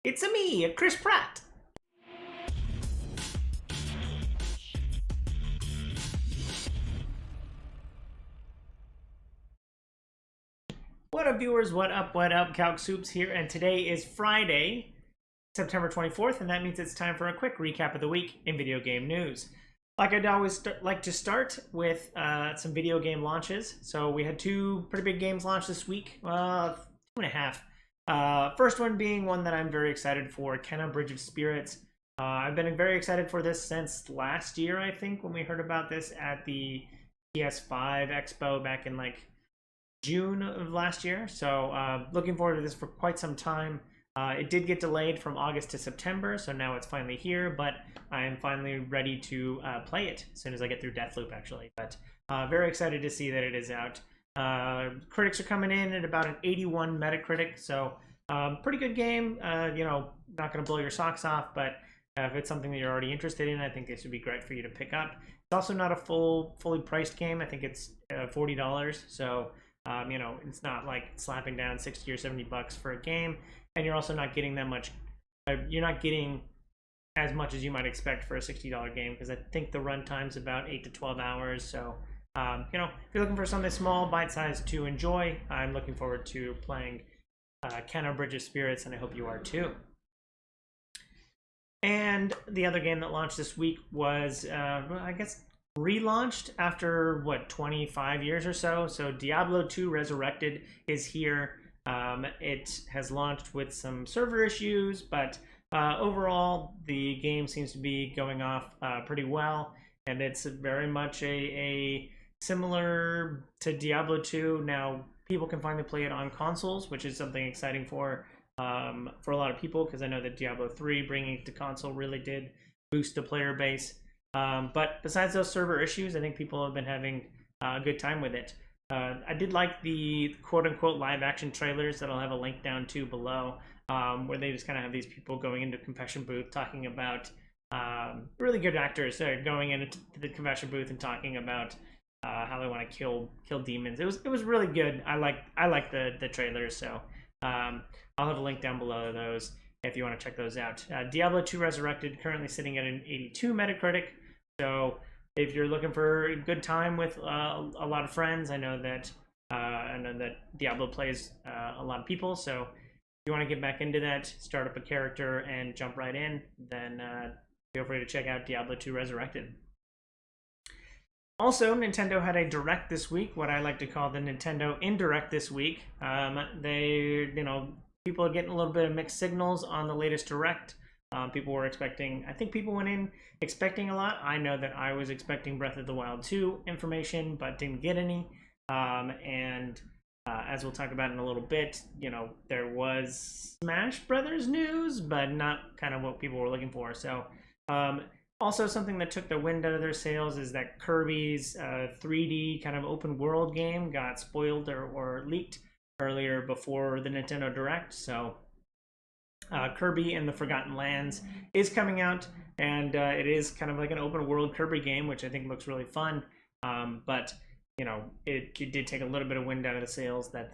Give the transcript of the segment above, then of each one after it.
It's a me, Chris Pratt. What up, viewers? What up? What up? Calc Soups here, and today is Friday, September 24th, and that means it's time for a quick recap of the week in video game news. Like I'd always like to start with some video game launches. So we had two pretty big games launch this week, 2.5. First one being one that I'm very excited for, Kenna Bridge of Spirits. I've been very excited for this since last year, I think, when we heard about this at the PS5 Expo back in like June of last year. So looking forward to this for quite some time. It did get delayed from August to September, so now it's finally here, but I am finally ready to play it as soon as I get through Deathloop, actually. But very excited to see that it is out. Critics are coming in at about an 81 Metacritic, so pretty good game. Not going to blow your socks off, but if it's something that you're already interested in, I think this would be great for you to pick up. It's also not a fully priced game. I think it's $40, so it's not like slapping down 60 or 70 bucks for a game, and you're also not getting that much. You're not getting as much as you might expect for a $60 game, because I think the runtime's about 8 to 12 hours. So, if you're looking for something small, bite-sized to enjoy, I'm looking forward to playing Kenna Bridge of Spirits, and I hope you are too. And the other game that launched this week was, I guess, relaunched after 25 years or so. So Diablo 2 Resurrected is here. It has launched with some server issues, but overall the game seems to be going off pretty well, and it's very much a similar to Diablo 2. Now people can finally play it on consoles, which is something exciting for a lot of people, because I know that Diablo 3 bringing it to console really did boost the player base. But besides those server issues, I think people have been having a good time with it. I did like the quote-unquote live-action trailers that I'll have a link down to below, where they just kind of have these people going into a confession booth talking about really good actors going into the confession booth and talking about how they want to kill demons. It was really good. I like the trailers, so I'll have a link down below those if you want to check those out. Diablo 2 Resurrected currently sitting at an 82 Metacritic. So if you're looking for a good time with a lot of friends, I know that Diablo plays a lot of people. So if you want to get back into that, start up a character and jump right in, then feel free to check out Diablo 2 Resurrected. Also, Nintendo had a direct this week, what I like to call the Nintendo Indirect this week. People are getting a little bit of mixed signals on the latest direct. People were expecting, I think people went in expecting a lot. I know that I was expecting Breath of the Wild 2 information, but didn't get any. As we'll talk about in a little bit, there was Smash Brothers news, but not kind of what people were looking for. So, also something that took the wind out of their sails is that Kirby's 3D kind of open world game got spoiled or leaked earlier before the Nintendo Direct. So Kirby and the Forgotten Lands is coming out, and it is kind of like an open world Kirby game, which I think looks really fun. But it did take a little bit of wind out of the sails that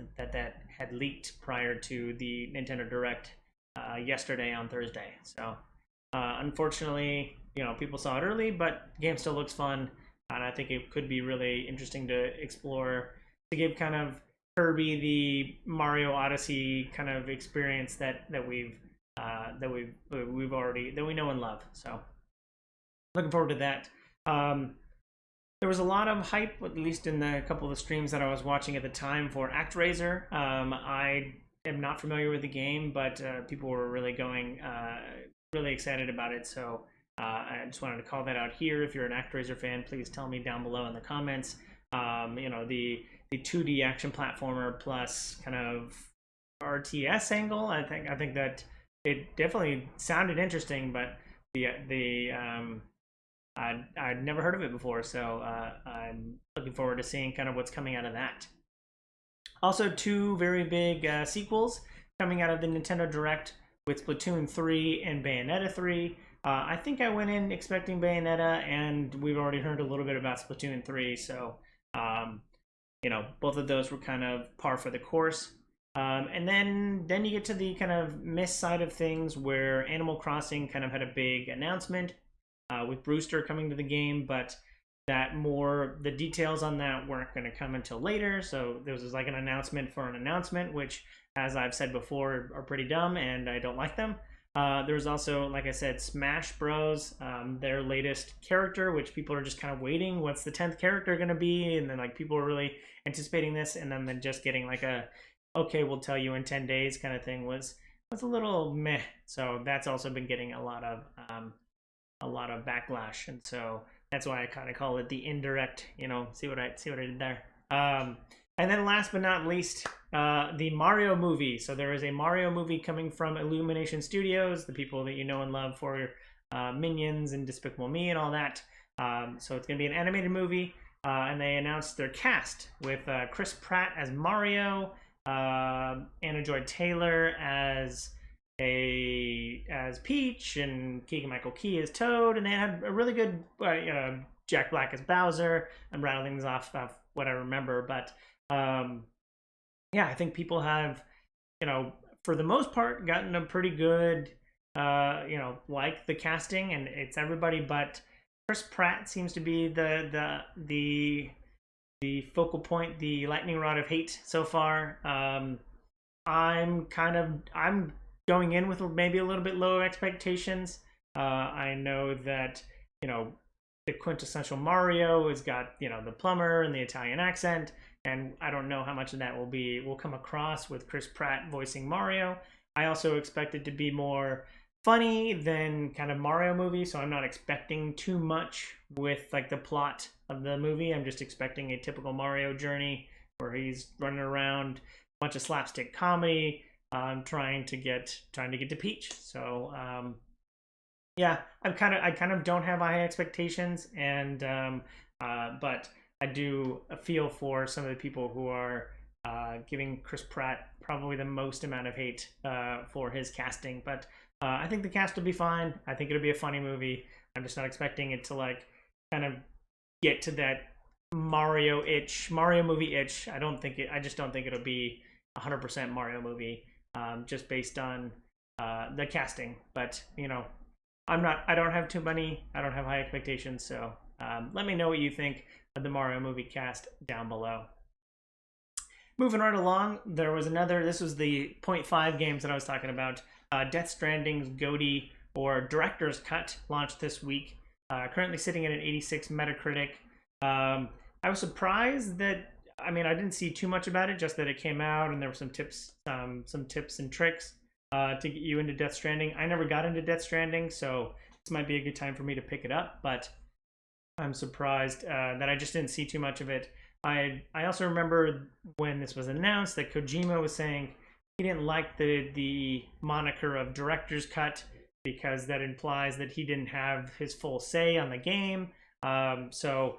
had leaked prior to the Nintendo Direct yesterday on Thursday. So unfortunately, people saw it early, but the game still looks fun, and I think it could be really interesting to explore, to give kind of Kirby the Mario Odyssey kind of experience that we know and love. So looking forward to that. There was a lot of hype, at least in the couple of the streams that I was watching at the time, for ActRaiser. I am not familiar with the game, but people were really really excited about it. So I just wanted to call that out here. If you're an ActRaiser fan, please tell me down below in the comments. The 2D action platformer plus kind of RTS angle. I think that it definitely sounded interesting, but I'd never heard of it before, so I'm looking forward to seeing kind of what's coming out of that. Also, two very big sequels coming out of the Nintendo Direct with Splatoon 3 and Bayonetta 3. I think I went in expecting Bayonetta, and we've already heard a little bit about Splatoon 3, so both of those were kind of par for the course. And then you get to the kind of miss side of things where Animal Crossing kind of had a big announcement with Brewster coming to the game, but the details on that weren't going to come until later. So there was like an announcement for an announcement, which, as I've said before, are pretty dumb and I don't like them. There's also, like I said, Smash Bros, their latest character, which people are just kind of waiting. What's the 10th character going to be? And then like people are really anticipating this, and then just getting like okay, we'll tell you in 10 days kind of thing was a little meh. So that's also been getting a lot of backlash, and so that's why I kind of call it the indirect. See what I did there. And then last but not least, the Mario movie. So there is a Mario movie coming from Illumination Studios, the people that you know and love for Minions and Despicable Me and all that. So it's going to be an animated movie, and they announced their cast with Chris Pratt as Mario, Anna Joy Taylor as Peach, and Keegan-Michael Key as Toad, and they had a really good Jack Black as Bowser. I'm rattling things off of what I remember, but I think people have, for the most part, gotten a pretty good, like the casting, and it's everybody but Chris Pratt seems to be the focal point, the lightning rod of hate so far. I'm going in with maybe a little bit low expectations. I know that, the quintessential Mario has got, the plumber and the Italian accent, and I don't know how much of that will come across with Chris Pratt voicing Mario. I also expect it to be more funny than kind of Mario movie, so I'm not expecting too much with like the plot of the movie. I'm just expecting a typical Mario journey where he's running around, a bunch of slapstick comedy, trying to get to Peach. So I kind of don't have high expectations, and but I do feel for some of the people who are giving Chris Pratt probably the most amount of hate for his casting. But I think the cast will be fine. I think it'll be a funny movie. I'm just not expecting it to like kind of get to that Mario movie itch. I just don't think it'll be 100% Mario movie, just based on the casting. But I don't have high expectations. So let me know what you think of the Mario movie cast down below. Moving right along, this was the 0.5 games that I was talking about. Death Stranding's GOTY, or Director's Cut, launched this week. Currently sitting at an 86 Metacritic. I was surprised that, I didn't see too much about it, just that it came out and there were some tips and tricks to get you into Death Stranding. I never got into Death Stranding, so this might be a good time for me to pick it up, but I'm surprised that I just didn't see too much of it. I also remember when this was announced that Kojima was saying he didn't like the moniker of Director's Cut because that implies that he didn't have his full say on the game. So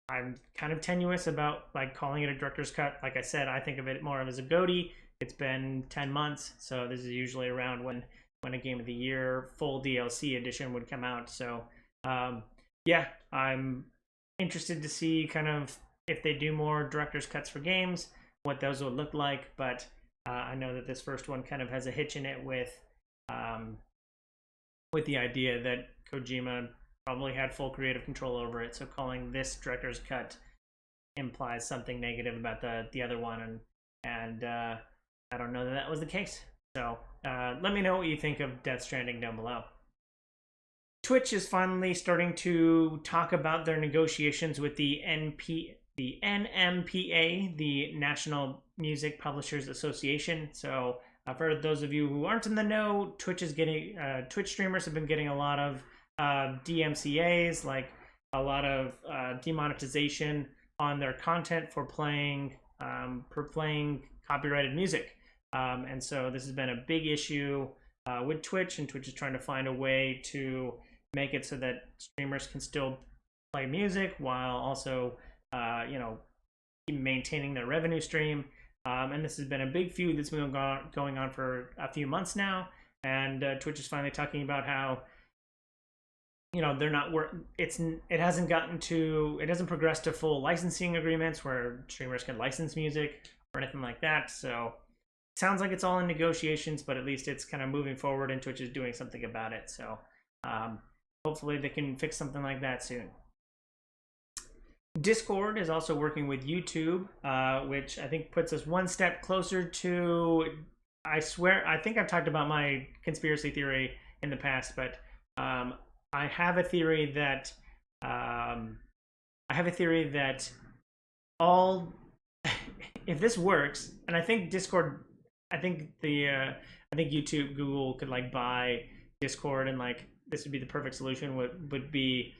I'm kind of tenuous about like calling it a Director's Cut. Like I said, I think of it more as a GOTY. It's been 10 months, so this is usually around when a Game of the Year full DLC edition would come out. So I'm interested to see kind of if they do more Director's Cuts for games, what those would look like. But I know that this first one kind of has a hitch in it with the idea that Kojima probably had full creative control over it. So calling this Director's Cut implies something negative about the other one, and I don't know that was the case. So let me know what you think of Death Stranding down below. Twitch is finally starting to talk about their negotiations with the NMPA, the National Music Publishers Association. So for those of you who aren't in the know, Twitch streamers have been getting a lot of DMCAs, like a lot of demonetization on their content for playing copyrighted music. And so this has been a big issue with Twitch, and Twitch is trying to find a way to make it so that streamers can still play music while also maintaining their revenue stream. And this has been a big feud that's been going on for a few months now, and Twitch is finally talking about how they're not it hasn't progressed to full licensing agreements where streamers can license music or anything like that. So sounds like it's all in negotiations, but at least it's kind of moving forward and Twitch is doing something about it. So hopefully they can fix something like that soon. Discord is also working with YouTube, which I think puts us one step closer to, I swear, I think I've talked about my conspiracy theory in the past, but I have a theory that all, if this works, and I think Discord, I think YouTube, Google could like buy Discord, and like this would be the perfect solution. Would be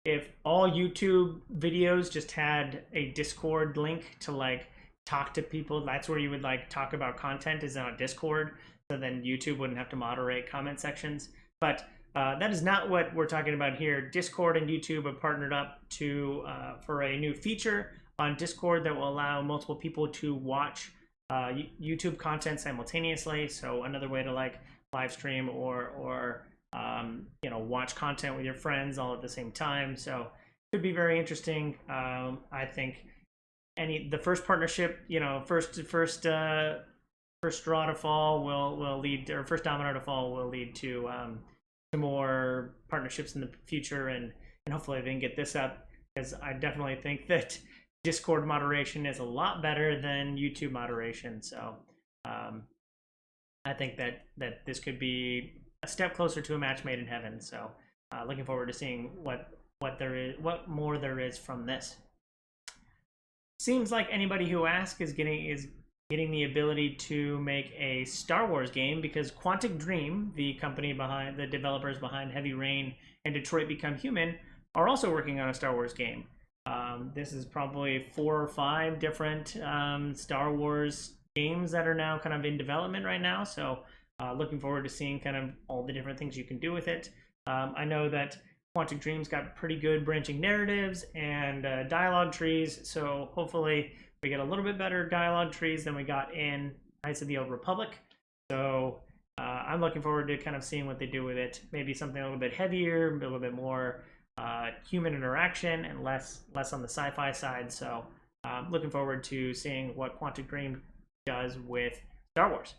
if all YouTube videos just had a Discord link to like talk to people. That's where you would like talk about content, is on Discord. So then YouTube wouldn't have to moderate comment sections. But that is not what we're talking about here. Discord and YouTube have partnered up to for a new feature on Discord that will allow multiple people to watch YouTube content simultaneously. So another way to like live stream or you know, watch content with your friends all at the same time. So it could be very interesting. I think the first partnership, you know, first straw to fall will lead, or first domino to fall will lead to more partnerships in the future, and hopefully they can get this up, because I definitely think that Discord moderation is a lot better than YouTube moderation. So I think that this could be a step closer to a match made in heaven. So looking forward to seeing what more there is from this. Seems like anybody who asks is getting the ability to make a Star Wars game, because Quantic Dream, the company behind, the developers behind Heavy Rain and Detroit Become Human, are also working on a Star Wars game. This is probably 4 or 5 different Star Wars games that are now kind of in development right now. So looking forward to seeing kind of all the different things you can do with it. I know that Quantic Dream's got pretty good branching narratives and dialogue trees, so hopefully we get a little bit better dialogue trees than we got in Knights of the Old Republic. So I'm looking forward to kind of seeing what they do with it. Maybe something a little bit heavier, a little bit more human interaction, and less on the sci-fi side. So looking forward to seeing what Quantic Dream does with Star Wars.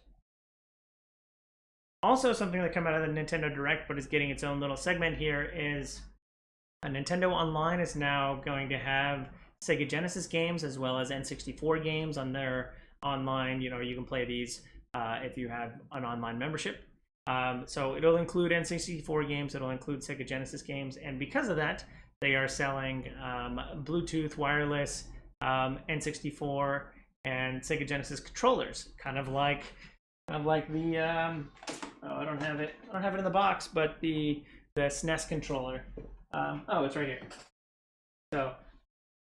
Also, something that came out of the Nintendo Direct, but is getting its own little segment here, is Nintendo Online is now going to have Sega Genesis games as well as N64 games on their online. You know, you can play these if you have an online membership. So it'll include N64 games, it'll include Sega Genesis games, and because of that, they are selling Bluetooth wireless N64 and Sega Genesis controllers, kind of like the I don't have it in the box, but the SNES controller. Oh, it's right here. So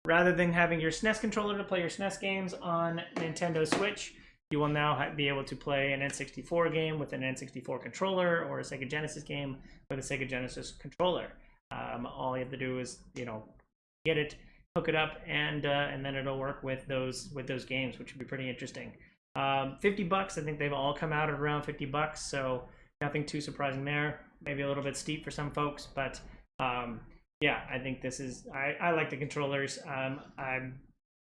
rather than having your SNES controller to play your SNES games on Nintendo Switch, you will now be able to play an N64 game with an N64 controller, or a Sega Genesis game with a Sega Genesis controller. All you have to do is, you know, get it, hook it up, and then it'll work with those games, which would be pretty interesting. $50. I think they've all come out at around $50, so nothing too surprising there. Maybe a little bit steep for some folks, but yeah, I think this is. I like the controllers.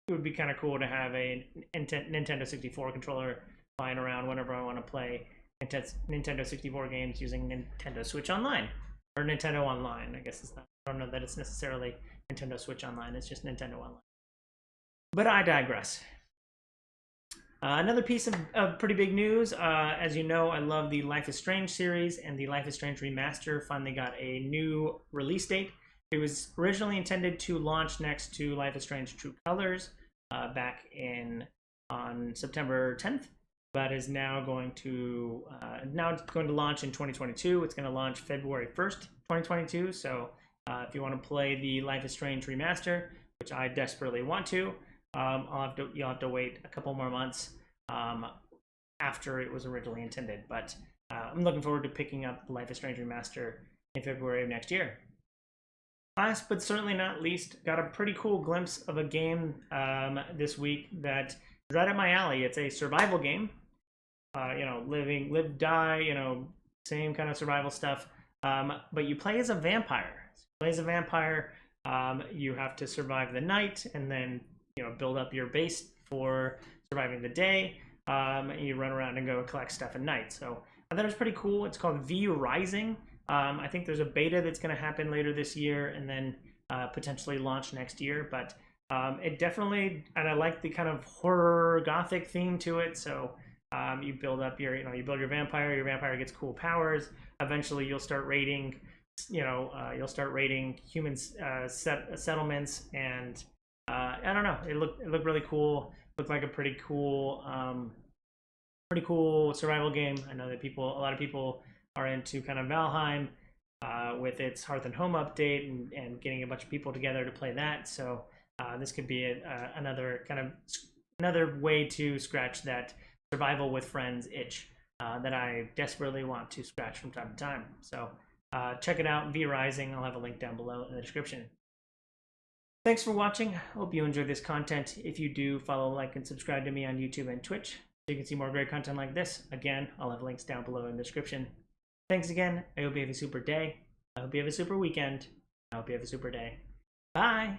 It would be kind of cool to have a Nintendo 64 controller flying around whenever I want to play Nintendo 64 games using Nintendo Switch Online, or Nintendo Online. I guess it's not. I don't know that it's necessarily Nintendo Switch Online. It's just Nintendo Online. But I digress. Another piece of pretty big news, as you know, I love the Life is Strange series, and the Life is Strange Remaster finally got a new release date. It was originally intended to launch next to Life is Strange True Colors back on September 10th, but is now going to launch in 2022. It's going to launch February 1st, 2022. So if you want to play the Life is Strange Remaster, which I desperately want to, you'll have to wait a couple more months after it was originally intended. But I'm looking forward to picking up Life is Strange Remaster in February of next year. Last but certainly not least, got a pretty cool glimpse of a game this week that is right up my alley. It's a survival game. You know, live, die, you know, same kind of survival stuff. But you play as a vampire. You have to survive the night, and then, you know, build up your base for surviving the day. You run around and go collect stuff at night. So I thought it was pretty cool. It's called V Rising. I think there's a beta that's going to happen later this year, and then potentially launch next year. But it definitely, and I like the kind of horror gothic theme to it. So you build up your, you build your vampire. Your vampire gets cool powers. Eventually, you'll start raiding. You'll start raiding human settlements, and I don't know. It looked really cool. Looked like a pretty cool survival game. I know that a lot of people are into kind of Valheim with its Hearth and Home update and getting a bunch of people together to play that. So this could be another way to scratch that survival with friends itch that I desperately want to scratch from time to time. So check it out, V Rising. I'll have a link down below in the description. Thanks for watching. Hope you enjoyed this content. If you do, follow, like, and subscribe to me on YouTube and Twitch so you can see more great content like this. Again, I'll have links down below in the description. Thanks again. I hope you have a super day. I hope you have a super weekend. I hope you have a super day. Bye!